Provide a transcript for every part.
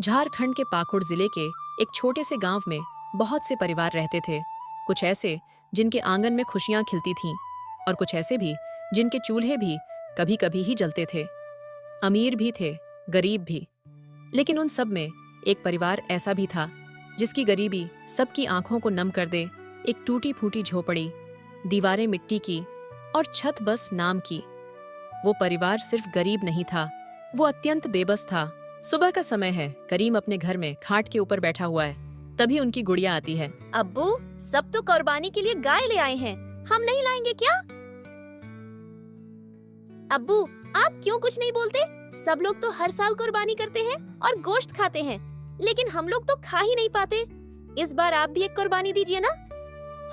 झारखंड के पाकुड़ जिले के एक छोटे से गांव में बहुत से परिवार रहते थे। कुछ ऐसे जिनके आंगन में खुशियां खिलती थीं और कुछ ऐसे भी जिनके चूल्हे भी कभी कभी ही जलते थे। अमीर भी थे, गरीब भी। लेकिन उन सब में एक परिवार ऐसा भी था जिसकी गरीबी सबकी आंखों को नम कर दे। एक टूटी फूटी झोपड़ी, दीवारें मिट्टी की और छत बस नाम की। वो परिवार सिर्फ गरीब नहीं था, वो अत्यंत बेबस था। सुबह का समय है, करीम अपने घर में खाट के ऊपर बैठा हुआ है। तभी उनकी गुड़िया आती है। अब्बू, सब तो कुर्बानी के लिए गाय ले आए हैं, हम नहीं लाएंगे क्या? अब्बू, आप क्यों कुछ नहीं बोलते? सब लोग तो हर साल कुर्बानी करते हैं और गोश्त खाते हैं, लेकिन हम लोग तो खा ही नहीं पाते। इस बार आप भी एक कुर्बानी दीजिए ना।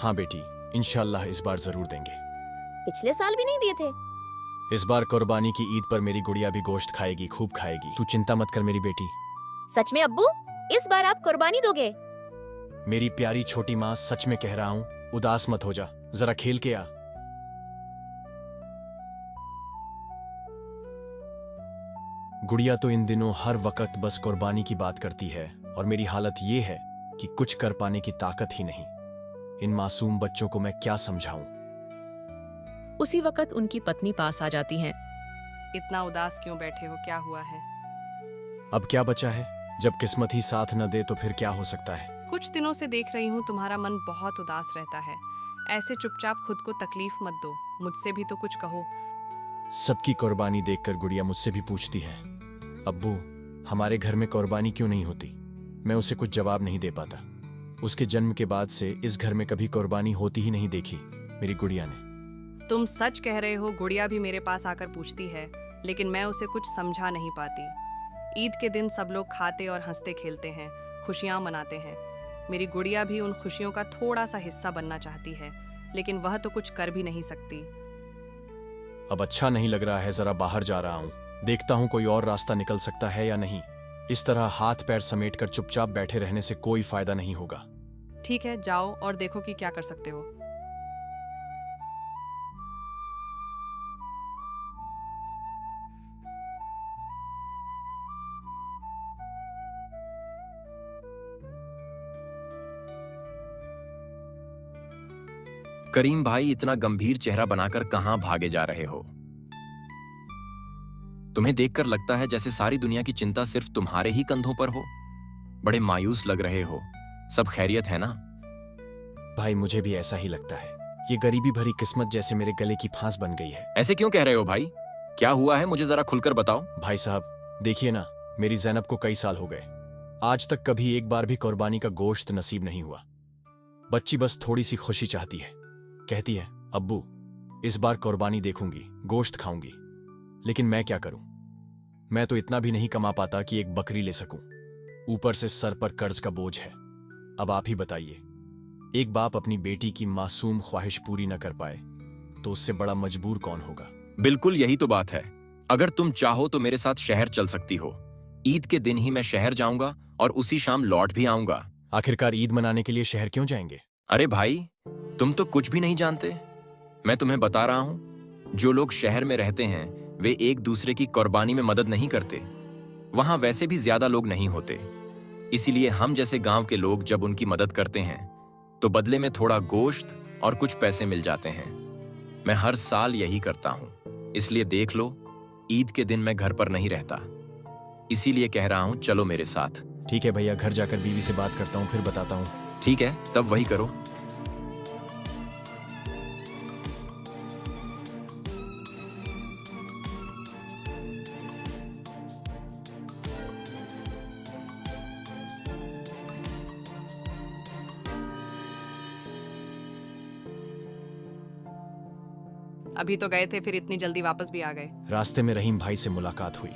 हाँ बेटी, इंशाल्लाह इस बार जरूर देंगे। पिछले साल भी नहीं दिए थे। इस बार कुर्बानी की ईद पर मेरी गुड़िया भी गोश्त खाएगी, खूब खाएगी। तू चिंता मत कर मेरी बेटी। सच में अब्बू, इस बार आप कुर्बानी दोगे? मेरी प्यारी छोटी माँ, सच में कह रहा हूँ, उदास मत हो जा, जरा खेल के आ। गुड़िया तो इन दिनों हर वक्त बस कुर्बानी की बात करती है और मेरी हालत ये है कि कुछ कर पाने की ताकत ही नहीं। इन मासूम बच्चों को मैं क्या समझाऊं? उसी वक्त उनकी पत्नी पास आ जाती हैं। इतना उदास क्यों बैठे हो, क्या हुआ है? अब क्या बचा है? जब किस्मत ही साथ न दे तो फिर क्या हो सकता है? कुछ दिनों से देख रही हूँ तुम्हारा मन बहुत उदास रहता है। ऐसे चुपचाप खुद को तकलीफ मत दो, मुझसे भी तो कुछ कहो। सबकी कुर्बानी देखकर गुड़िया मुझसे भी पूछती है, अब्बू हमारे घर में कुर्बानी क्यों नहीं होती? मैं उसे कुछ जवाब नहीं दे पाता। उसके जन्म के बाद से इस घर में कभी कुर्बानी होती ही नहीं देखी मेरी गुड़िया ने। तुम सच कह रहे हो, गुड़िया भी मेरे पास आकर पूछती है, लेकिन मैं उसे कुछ समझा नहीं पाती। ईद के दिन सब लोग खाते और हंसते खेलते हैं, खुशियाँ मनाते हैं। मेरी गुड़िया भी उन खुशियों का थोड़ा सा हिस्सा बनना चाहती है, लेकिन वह तो कुछ कर भी नहीं सकती। अब अच्छा नहीं लग रहा है, जरा बाहर जा रहा हूँ, देखता हूँ कोई और रास्ता निकल सकता है या नहीं। इस तरह हाथ पैर समेटकर चुपचाप बैठे रहने से कोई फायदा नहीं होगा। ठीक है, जाओ और देखो कि क्या कर सकते हो। करीम भाई, इतना गंभीर चेहरा बनाकर कहां भागे जा रहे हो? तुम्हें देखकर लगता है जैसे सारी दुनिया की चिंता सिर्फ तुम्हारे ही कंधों पर हो। बड़े मायूस लग रहे हो। सब खैरियत है ना? भाई मुझे भी ऐसा ही लगता है। ये गरीबी भरी किस्मत जैसे मेरे गले की फांस बन गई है। ऐसे क्यों कह रहे हो भाई? क्या हुआ है, मुझे जरा खुलकर बताओ। भाई साहब देखिए ना, मेरी ज़ैनब को कई साल हो गए, आज तक कभी एक बार भी कुर्बानी का गोश्त नसीब नहीं हुआ। बच्ची बस थोड़ी सी खुशी चाहती है, कहती है अब्बू इस बार कुर्बानी देखूंगी, गोश्त खाऊंगी। लेकिन मैं क्या करूं? मैं तो इतना भी नहीं कमा पाता कि एक बकरी ले सकूं। ऊपर से सर पर कर्ज का बोझ है। अब आप ही बताइए, एक बाप अपनी बेटी की मासूम ख्वाहिश पूरी न कर पाए तो उससे बड़ा मजबूर कौन होगा? बिल्कुल यही तो बात है। अगर तुम चाहो तो मेरे साथ शहर चल सकती हो। ईद के दिन ही मैं शहर जाऊंगा और उसी शाम लौट भी आऊंगा। आखिरकार ईद मनाने के लिए शहर क्यों जाएंगे? अरे भाई, तुम तो कुछ भी नहीं जानते। मैं तुम्हें बता रहा हूं, जो लोग शहर में रहते हैं वे एक दूसरे की कुर्बानी में मदद नहीं करते। वहां वैसे भी ज्यादा लोग नहीं होते, इसीलिए हम जैसे गांव के लोग जब उनकी मदद करते हैं तो बदले में थोड़ा गोश्त और कुछ पैसे मिल जाते हैं। मैं हर साल यही करता हूं, इसलिए देख लो, ईद के दिन मैं घर पर नहीं रहता। इसीलिए कह रहा हूं, चलो मेरे साथ। ठीक है भैया, घर जाकर बीवी से बात करता हूँ, फिर बताता हूँ। ठीक है, तब वही करो। अभी तो गए थे, फिर इतनी जल्दी वापस भी आ गए। रास्ते में रहीम भाई से मुलाकात हुई।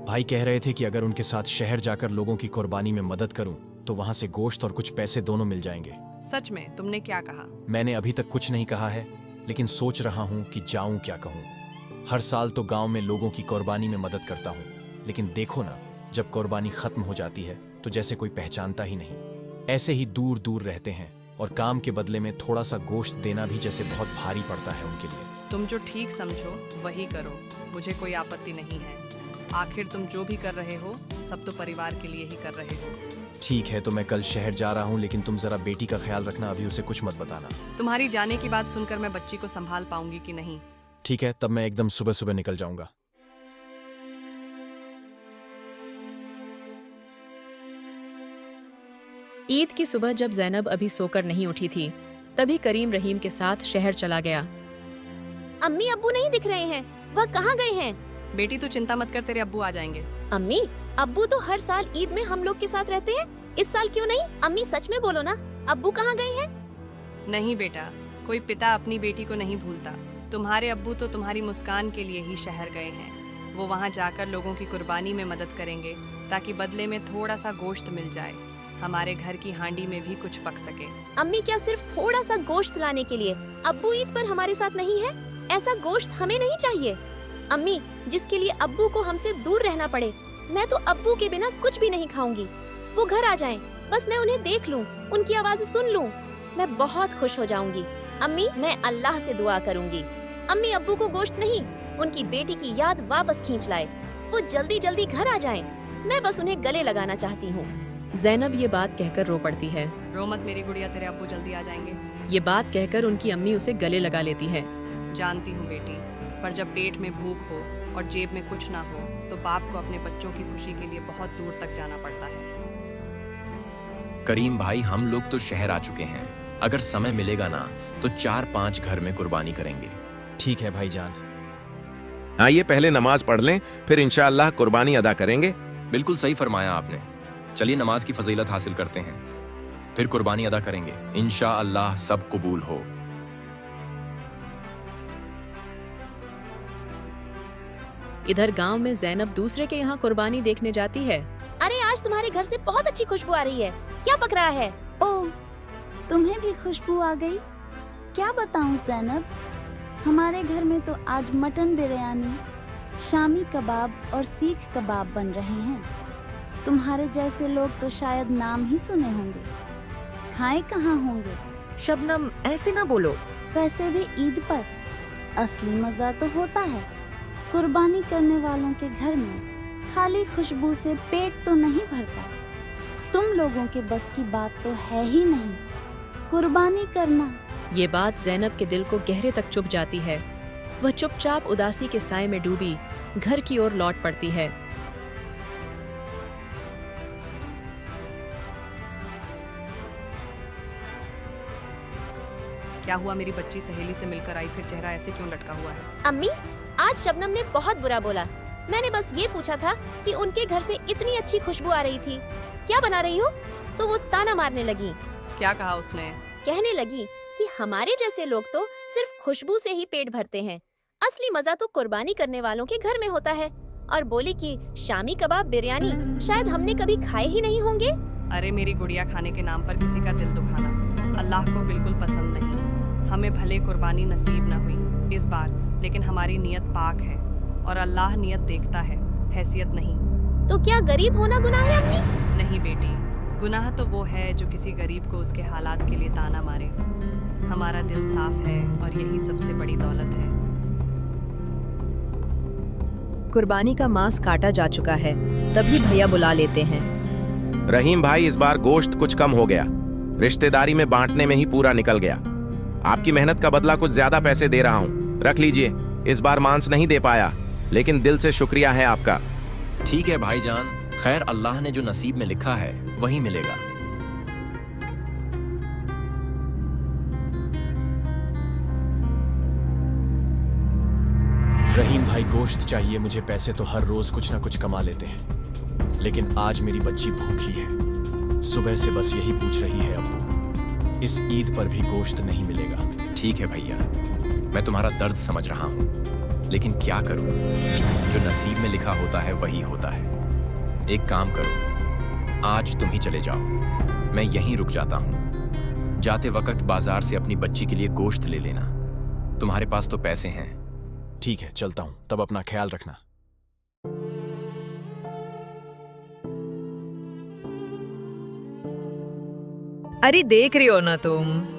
भाई कह रहे थे कि अगर उनके साथ शहर जाकर लोगों की कुर्बानी में मदद करूं तो वहां से गोश्त और कुछ पैसे दोनों मिल जाएंगे। सच में? तुमने क्या कहा? मैंने अभी तक कुछ नहीं कहा है, लेकिन सोच रहा हूं कि जाऊं क्या कहूं। हर साल तो गांव में लोगों की कुर्बानी में मदद करता हूं, लेकिन देखो ना, जब कुर्बानी खत्म हो जाती है तो जैसे कोई पहचानता ही नहीं। ऐसे ही दूर दूर रहते हैं और काम के बदले में थोड़ा सा गोश्त देना भी जैसे बहुत भारी पड़ता है उनके लिए। तुम जो ठीक समझो वही करो, मुझे कोई आपत्ति नहीं है। आखिर तुम जो भी कर रहे हो सब तो परिवार के लिए ही कर रहे हो। ठीक है, तो मैं कल शहर जा रहा हूँ, लेकिन तुम जरा बेटी का ख्याल रखना, अभी उसे कुछ मत बताना। तुम्हारी जाने की बात सुनकर मैं बच्ची को संभाल पाऊंगी कि नहीं? ठीक है, तब मैं एकदम सुबह सुबह निकल जाऊंगा। ईद की सुबह जब जैनब अभी सोकर नहीं उठी थी, तभी करीम रहीम के साथ शहर चला गया। अम्मी अब्बू नहीं दिख रहे हैं, वह कहाँ गए हैं? बेटी तू चिंता मत कर, तेरे अब्बू आ जाएंगे। अम्मी अब्बू तो हर साल ईद में हम लोग के साथ रहते हैं, इस साल क्यों नहीं? अम्मी सच में बोलो ना, अब्बू कहाँ गए हैं? नहीं बेटा, कोई पिता अपनी बेटी को नहीं भूलता। तुम्हारे अब्बू तो तुम्हारी मुस्कान के लिए ही शहर गए हैं। वो वहाँ जाकर लोगों की कुर्बानी में मदद करेंगे ताकि बदले में थोड़ा सा गोश्त मिल जाए, हमारे घर की हांडी में भी कुछ पक सके। अम्मी क्या सिर्फ थोड़ा सा गोश्त लाने के लिए अब्बू ईद पर हमारे साथ नहीं है? ऐसा गोश्त हमें नहीं चाहिए। अम्मी जिसके लिए अब्बू को हमसे दूर रहना पड़े, मैं तो अब्बू के बिना कुछ भी नहीं खाऊंगी। वो घर आ जाएं, बस मैं उन्हें देख लूं, उनकी आवाज़ सुन लूं, मैं बहुत खुश हो जाऊंगी। अम्मी मैं अल्लाह से दुआ करूंगी, अम्मी अब्बू को गोश्त नहीं, उनकी बेटी की याद वापस खींच लाए। वो जल्दी जल्दी घर आ जाएं, मैं बस उन्हें गले लगाना चाहती हूँ। जैनब ये बात कहकर रो पड़ती है। रो मत मेरी गुड़िया, तेरे अब्बू जल्दी आ जाएंगे। ये बात कहकर उनकी अम्मी उसे गले लगा लेती है। जानती हूँ बेटी, पर जब पेट में भूख हो और जेब में कुछ ना हो तो बाप को अपने बच्चों की खुशी के लिए बहुत दूर तक जाना पड़ता है। करीम भाई, हम लोग तो शहर आ चुके हैं। अगर समय मिलेगा ना तो 4-5 घर में कुर्बानी करेंगे। ठीक है भाईजान। आइए पहले नमाज पढ़ लें, फिर इंशाअल्लाह कुर्बानी अदा करेंगे। बिल्कुल सही फरमाया आपने। चलिए नमाज की फजीलत हासिल करते हैं, फिर कुर्बानी अदा करेंगे। इंशाअल्लाह सब कबूल हो। इधर गांव में जैनब दूसरे के यहाँ कुर्बानी देखने जाती है। अरे आज तुम्हारे घर से बहुत अच्छी खुशबू आ रही है, क्या पक रहा है? ओह, तुम्हें भी खुशबू आ गई? क्या बताऊं जैनब, हमारे घर में तो आज मटन बिरयानी, शामी कबाब और सीख कबाब बन रहे हैं। तुम्हारे जैसे लोग तो शायद नाम ही सुने होंगे, खाए कहाँ होंगे। शबनम ऐसे ना बोलो। वैसे भी ईद पर असली मजा तो होता है। कुर्बानी करने वालों के घर में खाली खुशबू से पेट तो नहीं भरता। तुम लोगों के बस की बात तो है ही नहीं कुर्बानी करना। ये बात जैनब के दिल को गहरे तक चुभ जाती है। वह चुपचाप उदासी के साए में डूबी घर की ओर लौट पड़ती है। क्या हुआ, मेरी बच्ची सहेली से मिलकर आई, फिर चेहरा ऐसे क्यों लटका हुआ है? अम्मी आज शबनम ने बहुत बुरा बोला। मैंने बस ये पूछा था कि उनके घर से इतनी अच्छी खुशबू आ रही थी, क्या बना रही हो? तो वो ताना मारने लगी। क्या कहा उसने? कहने लगी कि हमारे जैसे लोग तो सिर्फ खुशबू से ही पेट भरते हैं, असली मजा तो कुर्बानी करने वालों के घर में होता है। और बोली कि शामी कबाब बिरयानी शायद हमने कभी खाए ही नहीं होंगे। अरे मेरी गुड़िया, खाने के नाम पर किसी का दिल दुखाना अल्लाह को बिल्कुल पसंद नहीं। हमें भले कुर्बानी नसीब न हुई इस बार, लेकिन हमारी नियत पाक है और अल्लाह नियत देखता है, हैसियत नहीं। तो क्या गरीब होना गुनाह है अम्मी? नहीं बेटी, गुनाह तो वो है जो किसी गरीब को उसके हालात के लिए ताना मारे। हमारा दिल साफ है और यही सबसे बड़ी दौलत है। कुर्बानी का मांस काटा जा चुका है, तभी भैया बुला लेते हैं। रहीम भाई, इस बार गोश्त कुछ कम हो गया, रिश्तेदारी में बांटने में ही पूरा निकल गया। आपकी मेहनत का बदला कुछ ज्यादा पैसे दे रहा हूँ, रख लीजिए। इस बार मांस नहीं दे पाया, लेकिन दिल से शुक्रिया है आपका। ठीक है भाईजान, खैर अल्लाह ने जो नसीब में लिखा है वही मिलेगा। रहीम भाई, गोश्त चाहिए मुझे। पैसे तो हर रोज कुछ ना कुछ कमा लेते हैं, लेकिन आज मेरी बच्ची भूखी है। सुबह से बस यही पूछ रही है, अब्बू इस ईद पर भी गोश्त नहीं मिलेगा। ठीक है भैया, मैं तुम्हारा दर्द समझ रहा हूँ, लेकिन क्या करूँ, जो नसीब में लिखा होता है वही होता है। एक काम करो, आज तुम ही चले जाओ, मैं यहीं रुक जाता हूँ। जाते वक्त बाजार से अपनी बच्ची के लिए गोश्त ले लेना, तुम्हारे पास तो पैसे हैं। ठीक है, चलता हूँ, तब अपना ख्याल रखना। अरे देख रही हो ना तुम,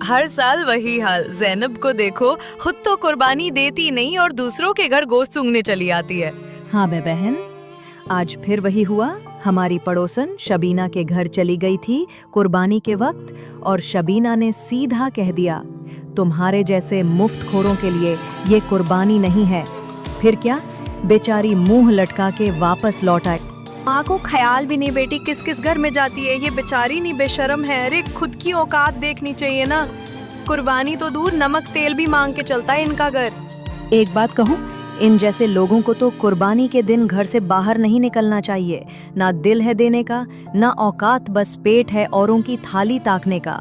हर साल वही हाल। जैनब को देखो, खुद तो कुर्बानी देती नहीं और दूसरों के घर गोश्त सूंघने चली आती है। हाँ बे बहन, आज फिर वही हुआ। हमारी पड़ोसन शबीना के घर चली गई थी कुर्बानी के वक्त, और शबीना ने सीधा कह दिया, तुम्हारे जैसे मुफ्तखोरों के लिए ये कुर्बानी नहीं है। फिर क्या, बेचारी मुंह लटका के वापस लौट आई। माँ को ख्याल भी नहीं बेटी किस किस घर में जाती है, ये बेचारी नहीं बेशर्म है। अरे खुद की औकात देखनी चाहिए ना। कुर्बानी तो दूर, नमक तेल भी मांग के चलता है इनका घर। एक बात कहूँ, इन जैसे लोगों को तो कुर्बानी के दिन घर से बाहर नहीं निकलना चाहिए। ना दिल है देने का, ना औकात, बस पेट है औरों की थाली ताकने का।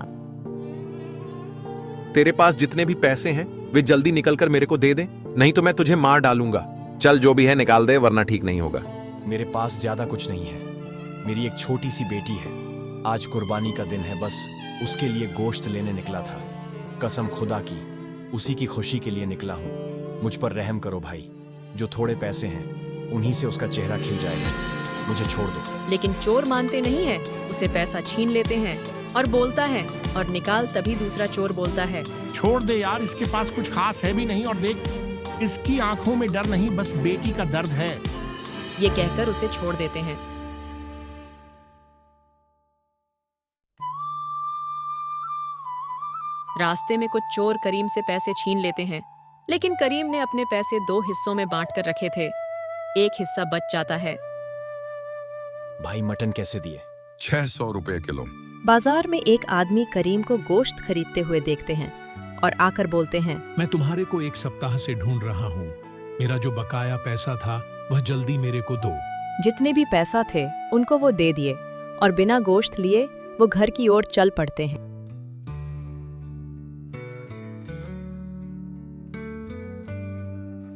तेरे पास जितने भी पैसे हैं वे जल्दी निकल कर मेरे को दे दे, नहीं तो मैं तुझे मार डालूंगा। चल जो भी है निकाल दे, वरना ठीक नहीं होगा। मेरे पास ज्यादा कुछ नहीं है। मेरी एक छोटी सी बेटी है। आज कुर्बानी का दिन है, बस उसके लिए गोश्त लेने निकला था। कसम खुदा की, उसी की खुशी के लिए निकला हूँ। मुझ पर रहम करो भाई। जो थोड़े पैसे हैं उन्हीं से उसका चेहरा खिल जाएगा। मुझे छोड़ दो। लेकिन चोर मानते नहीं है, उसे पैसा छीन लेते हैं और बोलता है, और निकाल तभी दूसरा चोर बोलता है, छोड़ दे यार, इसके पास कुछ खास है भी नहीं, और देख इसकी आंखों में डर नहीं, बस बेटी का दर्द है। ये कहकर उसे छोड़ देते हैं। रास्ते में कुछ चोर करीम से पैसे छीन लेते हैं, लेकिन करीम ने अपने पैसे 2 हिस्सों में बांट कर रखे थे। एक हिस्सा बच जाता है। भाई मटन कैसे दिए? 600 रुपए किलो। बाजार में एक आदमी करीम को गोश्त खरीदते हुए देखते हैं और आकर बोलते हैं, मैं तुम्हारे को 1 सप्ताह से ढूंढ रहा हूँ। मेरा जो बकाया पैसा था वह जल्दी मेरे को दो। जितने भी पैसा थे उनको वो दे दिए और बिना गोश्त लिए वो घर की ओर चल पड़ते हैं।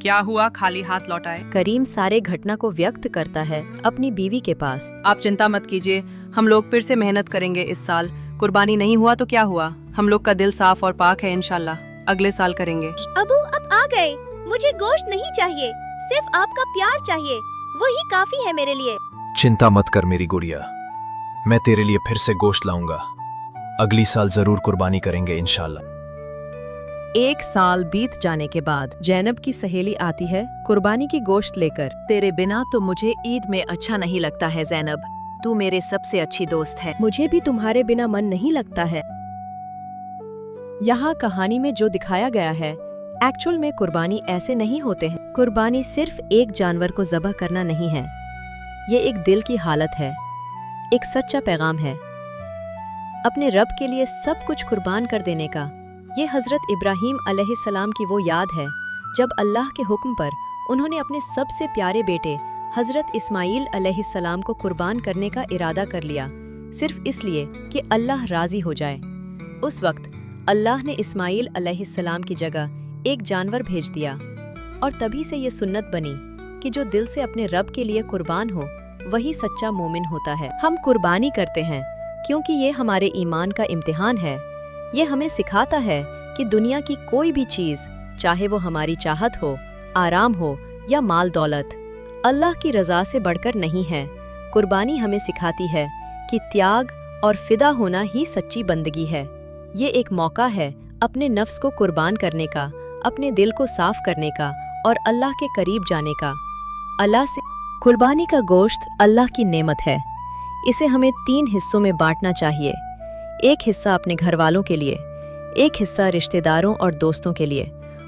क्या हुआ, खाली हाथ लौटाए? करीम सारे घटना को व्यक्त करता है अपनी बीवी के पास। आप चिंता मत कीजिए, हम लोग फिर से मेहनत करेंगे इस साल। कुर्बानी नहीं हुआ तो क्या हुआ, हम लोग का दिल साफ और पाक है, इंशाल्लाह अगले साल करेंगे। अबू अब आ गए। मुझे गोश्त नहीं चाहिए, सिर्फ आपका प्यार चाहिए, वही काफी है मेरे लिए। चिंता मत कर मेरी गुड़िया, मैं तेरे लिए फिर से गोश्त लाऊंगा। अगली साल जरूर कुर्बानी करेंगे इंशाल्लाह। 1 साल बीत जाने के बाद जैनब की सहेली आती है कुर्बानी की गोश्त लेकर। तेरे बिना तो मुझे ईद में अच्छा नहीं लगता है जैनब, तू मेरे सबसे अच्छी दोस्त है। मुझे भी तुम्हारे बिना मन नहीं लगता है। यहाँ कहानी में जो दिखाया गया है, एक्चुअल में कुर्बानी ऐसे नहीं होते हैं। कुर्बानी सिर्फ एक जानवर को ज़बह करना नहीं है, ये एक दिल की हालत है, एक सच्चा पैगाम है अपने रब के लिए सब कुछ कुर्बान कर देने का। ये हज़रत इब्राहीम अलैहिस्सलाम की वो याद है जब अल्लाह के हुक्म पर उन्होंने अपने सबसे प्यारे बेटे हज़रत इस्माईल अलैहिस्सलाम को कुर्बान करने का इरादा कर लिया, सिर्फ इसलिए कि अल्लाह राज़ी हो जाए। उस वक्त अल्लाह ने इस्माईल अलैहिस्सलाम की जगह एक जानवर भेज दिया, और तभी से ये सुन्नत बनी कि जो दिल से अपने रब के लिए कुर्बान हो वही सच्चा मोमिन होता है। हम कुर्बानी करते हैं क्योंकि ये हमारे ईमान का इम्तिहान है। ये हमें सिखाता है कि दुनिया की कोई भी चीज़, चाहे वो हमारी चाहत हो, आराम हो या माल दौलत, अल्लाह की रज़ा से बढ़कर नहीं है। कुर्बानी हमें सिखाती है कि त्याग और फिदा होना ही सच्ची बंदगी है। ये एक मौका है अपने नफ्स को कुर्बान करने का, अपने दिल को साफ करने का और अल्लाह के करीब जाने का। अल्लाह से कुर्बानी का गोश्त अल्लाह की नेमत है। इसे हमें 3 हिस्सों में बांटना चाहिए। एक हिस्सा अपने घर वालों के लिए, एक हिस्सा रिश्तेदारों और दोस्तों के लिए,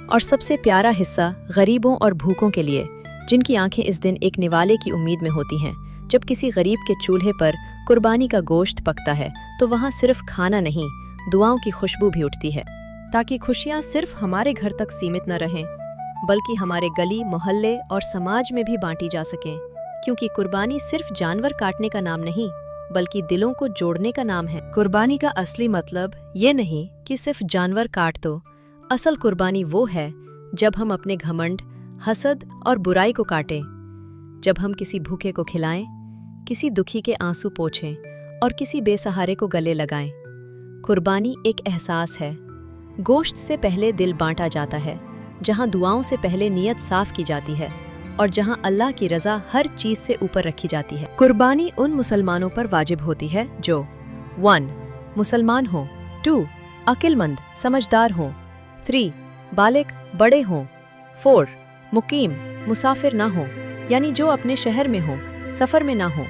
और सबसे प्यारा हिस्सा गरीबों और भूखों के लिए, जिनकी आंखें इस दिन एक निवाले की उम्मीद में होती हैं। जब किसी गरीब के चूल्हे पर कुर्बानी का गोश्त पकता है तो वहाँ सिर्फ खाना नहीं, दुआओं की खुशबू भी उठती है, ताकि खुशियाँ सिर्फ हमारे घर तक सीमित न रहें, बल्कि हमारे गली, मोहल्ले और समाज में भी बांटी जा सकें। क्योंकि कुर्बानी सिर्फ जानवर काटने का नाम नहीं, बल्कि दिलों को जोड़ने का नाम है। कुर्बानी का असली मतलब ये नहीं कि सिर्फ जानवर काट दो। असल कुर्बानी वो है जब हम अपने घमंड, हसद और बुराई को काटें, जब हम किसी भूखे को खिलाएं, किसी दुखी के आंसू पोंछें और किसी बेसहारे को गले लगाएं। कुर्बानी एक एहसास है। गोश्त से पहले दिल बांटा जाता है, जहां दुआओं से पहले नीयत साफ की जाती है और जहां अल्लाह की रज़ा हर चीज़ से ऊपर रखी जाती है। कुर्बानी उन मुसलमानों पर वाजिब होती है जो 1. मुसलमान हों, 2. अक्लमंद समझदार हों, 3. बालिग बड़े हों, 4. मुकीम मुसाफिर ना हों यानी जो अपने शहर में हो, सफ़र में ना हो।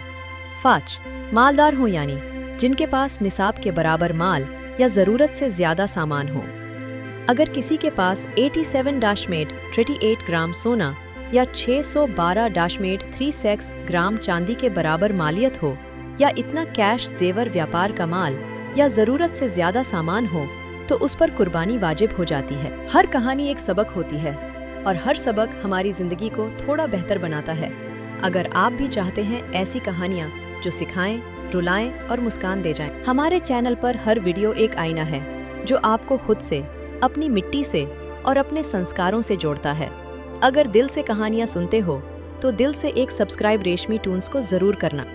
5 मालदार हो, यानी जिनके पास निसाब के बराबर माल या ज़रूरत से ज़्यादा सामान हो। अगर किसी के पास 87-38 ग्राम सोना या 612-36 ग्राम चांदी के बराबर मालियत हो, या इतना कैश जेवर व्यापार का माल या ज़रूरत से ज़्यादा सामान हो, तो उस पर कुर्बानी वाजिब हो जाती है। हर कहानी एक सबक होती है और हर सबक हमारी ज़िंदगी को थोड़ा बेहतर बनाता है। अगर आप भी चाहते हैं ऐसी कहानियाँ जो सिखाएं, रुलाएं और मुस्कान दे जाएं, हमारे चैनल पर हर वीडियो एक आईना है जो आपको खुद से, अपनी मिट्टी से और अपने संस्कारों से जोड़ता है। अगर दिल से कहानियाँ सुनते हो तो दिल से एक सब्सक्राइब रेशमी टून्स को ज़रूर करना।